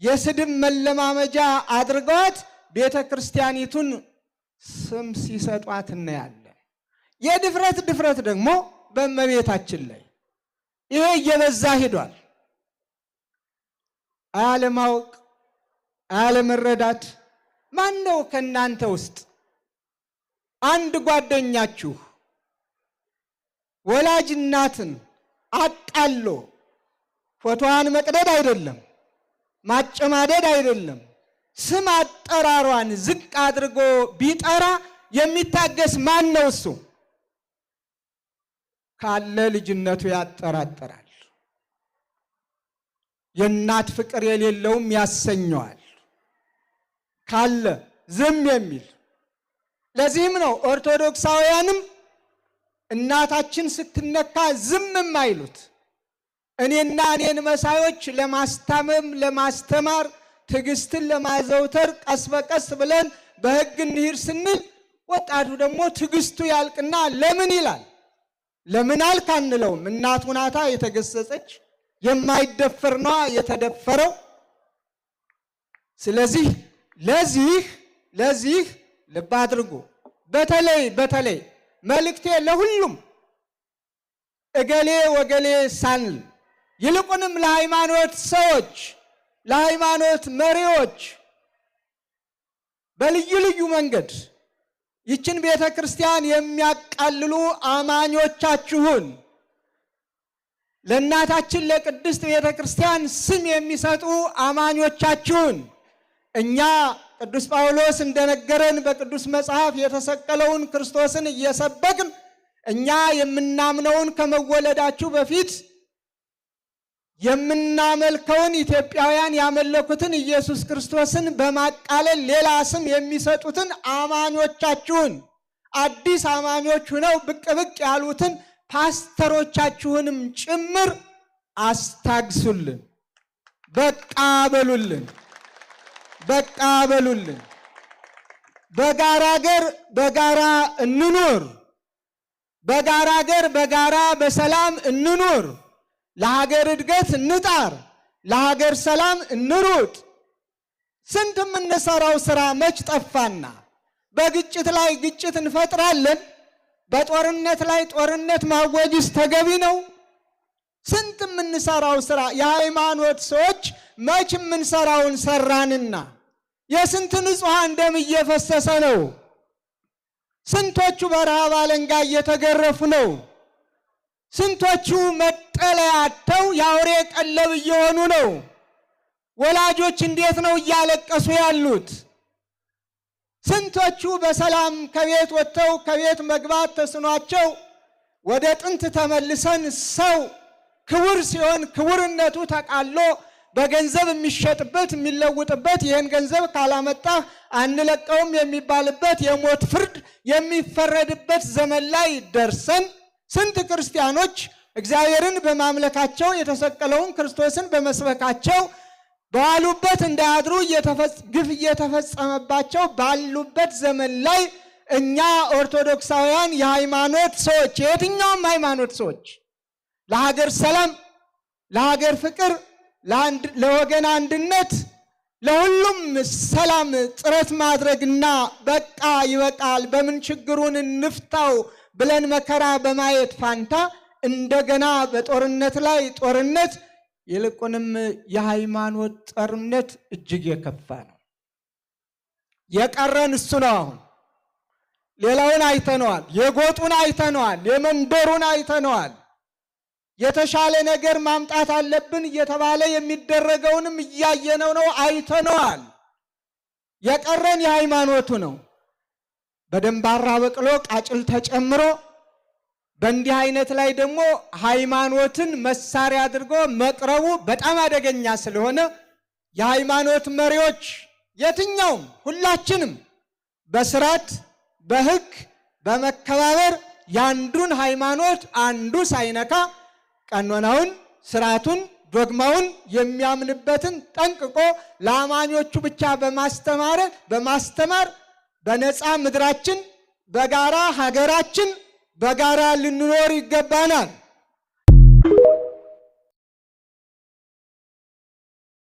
የስድብ መለማመጃ አድርገዋት ቤተክርስቲያኒቱን ስም ሲሰጧት እናያለን። የድፍረት ደግሞ በእመቤታችን ላይ ይሄ እየበዛ ሄዷል። አለማወቅ፣ አለመረዳት። ማን ነው ከናንተ ውስጥ አንድ ጓደኛችሁ ወላጅ እናትን አቃሎ ፎቶዋን መቅደድ አይደለም ማጨማደድ አይደለም ስም አጠራሯን ዝቅ አድርጎ ቢጠራ የሚታገስ ማን ነው? እሱ ካለ ልጅነቱ ያጠራጠራል። የእናት ፍቅር የሌለውም ያሰኘዋል ካለ ዝም የሚል። ለዚህም ነው ኦርቶዶክሳውያንም እናታችን ስትነካ ዝም የማይሉት። እኔና እኔን መሳዮች ለማስታመም ለማስተማር ትዕግስትን ለማዘውተር ቀስ በቀስ ብለን በሕግ እንሂድ ስንል ወጣቱ ደግሞ ትዕግስቱ ያልቅና ለምን ይላል። ለምን አልክ አንለውም። እናቱ ናታ የተገሰጸች፣ የማይደፈር ነዋ የተደፈረው። ስለዚህ ለዚህ ልብ አድርጉ። በተለይ መልእክቴ ለሁሉም እገሌ ወገሌ ሳንል ይልቁንም ለሃይማኖት ሰዎች ለሃይማኖት መሪዎች በልዩ ልዩ መንገድ ይችን ቤተ ክርስቲያን የሚያቃልሉ አማኞቻችሁን ለእናታችን ለቅድስት ቤተ ክርስቲያን ስም የሚሰጡ አማኞቻችሁን እኛ ቅዱስ ጳውሎስ እንደነገረን በቅዱስ መጽሐፍ የተሰቀለውን ክርስቶስን እየሰበክን እኛ የምናምነውን ከመወለዳችሁ በፊት የምናመልከውን ኢትዮጵያውያን ያመለኩትን ኢየሱስ ክርስቶስን በማቃለል ሌላ ስም የሚሰጡትን አማኞቻችሁን አዲስ አማኞች ሆነው ብቅ ያሉትን ፓስተሮቻችሁንም ጭምር አስታግሱልን። በቃ በሉልን። በጋራ ሀገር በጋራ እንኑር። በጋራ ሀገር በጋራ በሰላም እንኑር። ለሀገር እድገት እንጣር። ለሀገር ሰላም እንሩጥ። ስንት የምንሰራው ስራ መች ጠፋና? በግጭት ላይ ግጭት እንፈጥራለን። በጦርነት ላይ ጦርነት ማወጅስ ተገቢ ነው? ስንት የምንሰራው ስራ የሃይማኖት ሰዎች መች የምንሰራውን ሰራንና የስንት ንጹሐን ደም እየፈሰሰ ነው? ስንቶቹ በረሃብ አለንጋ እየተገረፉ ነው? ስንቶቹ መጠለያ አጥተው የአውሬ ቀለብ እየሆኑ ነው? ወላጆች እንዴት ነው እያለቀሱ ያሉት? ስንቶቹ በሰላም ከቤት ወጥተው ከቤት መግባት ተስኗቸው ወደ ጥንት ተመልሰን ሰው ክቡር ሲሆን ክቡርነቱ ተቃሎ በገንዘብ የሚሸጥበት የሚለውጥበት ይህን ገንዘብ ካላመጣ አንለቀውም የሚባልበት የሞት ፍርድ የሚፈረድበት ዘመን ላይ ደርሰን ስንት ክርስቲያኖች እግዚአብሔርን በማምለካቸው የተሰቀለውን ክርስቶስን በመስበካቸው ባሉበት እንዳያድሩ ግፍ እየተፈጸመባቸው ባሉበት ዘመን ላይ እኛ ኦርቶዶክሳውያን የሃይማኖት ሰዎች የየትኛውም ሃይማኖት ሰዎች ለሀገር ሰላም፣ ለሀገር ፍቅር፣ ለወገን አንድነት፣ ለሁሉም ሰላም ጥረት ማድረግና በቃ ይበቃል በምን ችግሩን እንፍታው ብለን መከራ በማየት ፋንታ እንደገና በጦርነት ላይ ጦርነት፣ ይልቁንም የሃይማኖት ጦርነት እጅግ የከፋ ነው። የቀረን እሱ ነው። አሁን ሌላውን አይተነዋል። የጎጡን አይተነዋል። የመንደሩን አይተነዋል። የተሻለ ነገር ማምጣት አለብን እየተባለ የሚደረገውንም እያየነው ነው፣ አይተነዋል። የቀረን የሃይማኖቱ ነው። በደንባራ በቅሎ ቃጭል ተጨምሮ በእንዲህ አይነት ላይ ደግሞ ሃይማኖትን መሳሪያ አድርጎ መቅረቡ በጣም አደገኛ ስለሆነ የሃይማኖት መሪዎች የትኛውም ሁላችንም በስርዓት በሕግ በመከባበር ያንዱን ሃይማኖት አንዱ ሳይነካ ቀኖናውን፣ ስርዓቱን፣ ዶግማውን የሚያምንበትን ጠንቅቆ ለአማኞቹ ብቻ በማስተማር በነፃ ምድራችን በጋራ ሀገራችን በጋራ ልንኖር ይገባናል።